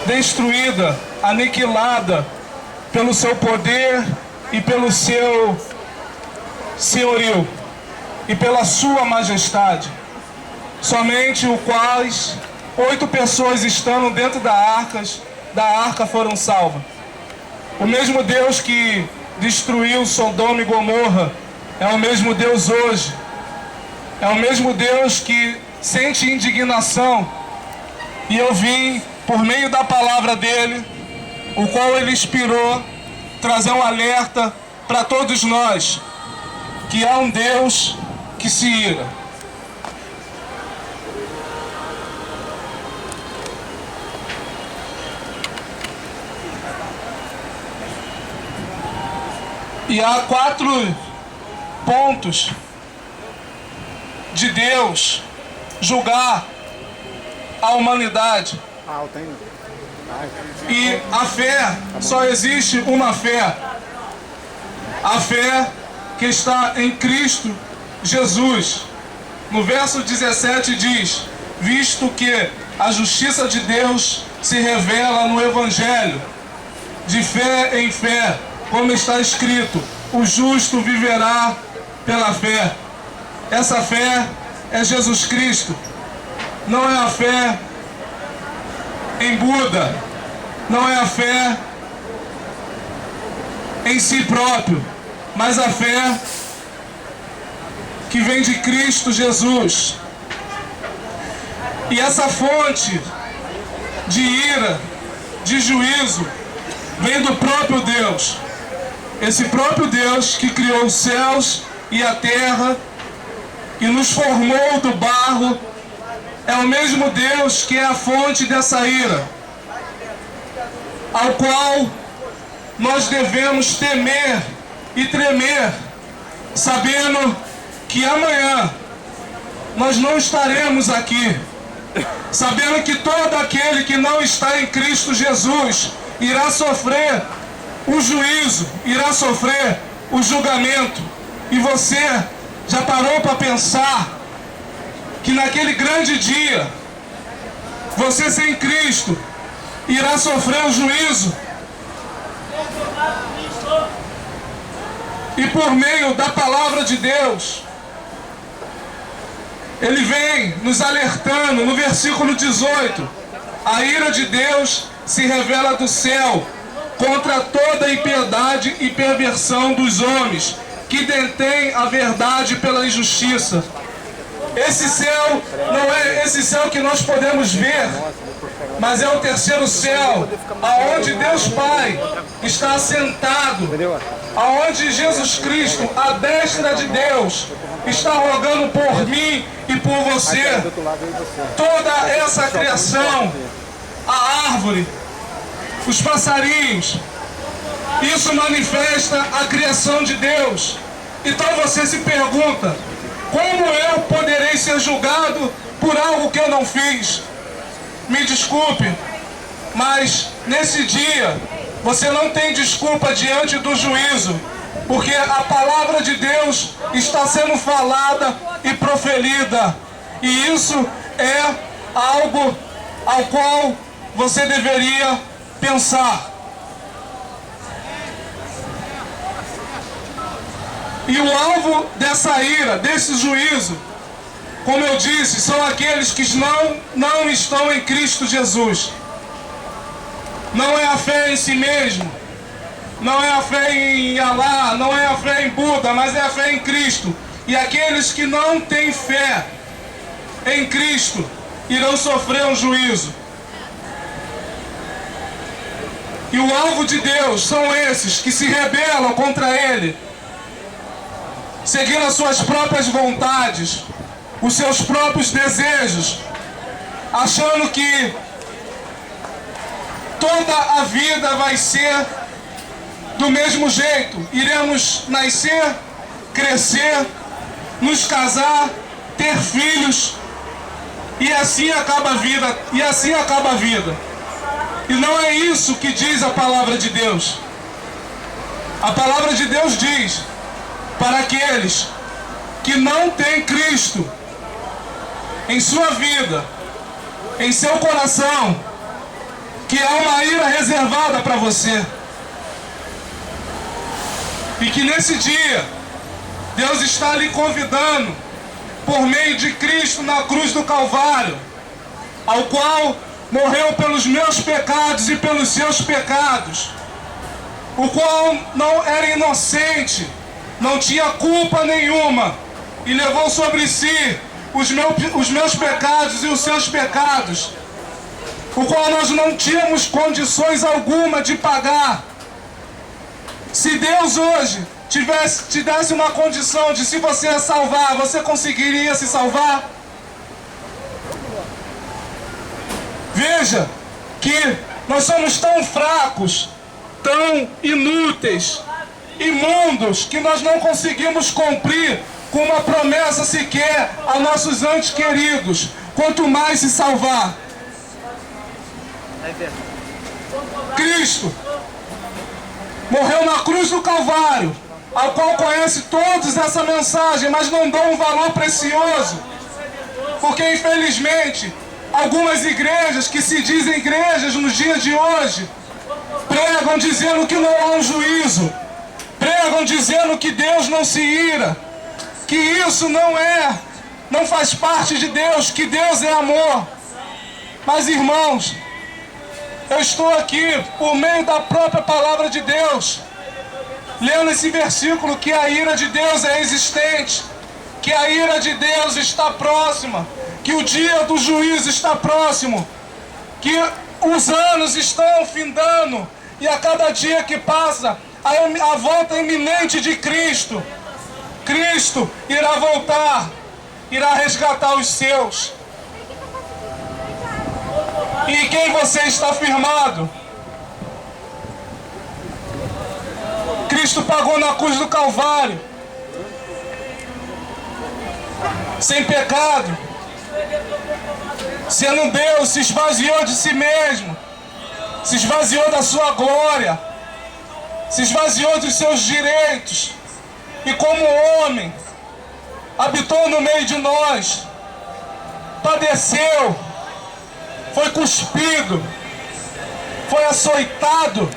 destruída, aniquilada pelo seu poder e pelo seu senhorio e pela sua majestade. Somente o quais 8 pessoas estando dentro da arca foram salvas. O mesmo Deus que destruiu Sodoma e Gomorra é o mesmo Deus hoje. É o mesmo Deus que sente indignação. E eu vim, por meio da palavra dele, o qual ele inspirou, trazer um alerta para todos nós, que há um Deus que se ira. E há 4 pontos de Deus julgar a humanidade. E a fé, só existe uma fé. A fé que está em Cristo Jesus. No verso 17 diz: visto que a justiça de Deus se revela no Evangelho, de fé em fé, como está escrito, o justo viverá pela fé. Essa fé é Jesus Cristo. Não é a fé em Buda, não é a fé em si próprio, mas a fé que vem de Cristo Jesus. E essa fonte de ira, de juízo, vem do próprio Deus. Esse próprio Deus que criou os céus e a terra e nos formou do barro, é o mesmo Deus que é a fonte dessa ira, ao qual nós devemos temer e tremer, sabendo que amanhã nós não estaremos aqui, sabendo que todo aquele que não está em Cristo Jesus irá sofrer o juízo, irá sofrer o julgamento. E você já parou para pensar que naquele grande dia, você sem Cristo irá sofrer o juízo? E por meio da palavra de Deus, ele vem nos alertando no versículo 18: a ira de Deus se revela do céu contra toda impiedade e perversão dos homens que detêm a verdade pela injustiça. Esse céu não é esse céu que nós podemos ver, mas é o terceiro céu, aonde Deus Pai está assentado, aonde Jesus Cristo, à destra de Deus, está rogando por mim e por você. Toda essa criação, a árvore, os passarinhos, isso manifesta a criação de Deus. Então você se pergunta: como eu poderei ser julgado por algo que eu não fiz? Me desculpe, mas nesse dia você não tem desculpa diante do juízo, porque a palavra de Deus está sendo falada e proferida, e isso é algo ao qual você deveria pensar. E o alvo dessa ira, desse juízo, como eu disse, são aqueles que não estão em Cristo Jesus. Não é a fé em si mesmo, não é a fé em Alá, não é a fé em Buda, mas é a fé em Cristo. E aqueles que não têm fé em Cristo irão sofrer um juízo. E o alvo de Deus são esses que se rebelam contra Ele, seguindo as suas próprias vontades, os seus próprios desejos, achando que toda a vida vai ser do mesmo jeito. Iremos nascer, crescer, nos casar, ter filhos, e assim acaba a vida, e assim acaba a vida. E não é isso que diz a palavra de Deus. A palavra de Deus diz: para aqueles que não têm Cristo em sua vida, em seu coração, que há uma ira reservada para você. E que nesse dia, Deus está lhe convidando, por meio de Cristo na cruz do Calvário, ao qual morreu pelos meus pecados e pelos seus pecados, o qual não era inocente, não tinha culpa nenhuma, e levou sobre si os meus pecados e os seus pecados, o qual nós não tínhamos condições alguma de pagar. Se Deus hoje te desse uma condição de, se você salvar, você conseguiria se salvar? Veja que nós somos tão fracos, tão inúteis, imundos, que nós não conseguimos cumprir com uma promessa sequer a nossos entes queridos, quanto mais se salvar. Cristo morreu na cruz do Calvário, ao qual conhece todos essa mensagem, mas não dão um valor precioso, porque infelizmente algumas igrejas que se dizem igrejas nos dias de hoje pregam dizendo que não há um juízo, pregam dizendo que Deus não se ira, que isso não faz parte de Deus, que Deus é amor. Mas irmãos, eu estou aqui por meio da própria palavra de Deus, lendo esse versículo, que a ira de Deus é existente, que a ira de Deus está próxima, que o dia do juízo está próximo, que os anos estão findando, e a cada dia que passa, a volta iminente de Cristo. Cristo irá voltar, irá resgatar os seus. E em quem você está firmado? Cristo pagou na cruz do Calvário, sem pecado, sendo Deus, se esvaziou de si mesmo, se esvaziou da sua glória, se esvaziou dos seus direitos, e como homem habitou no meio de nós, padeceu, foi cuspido, foi açoitado,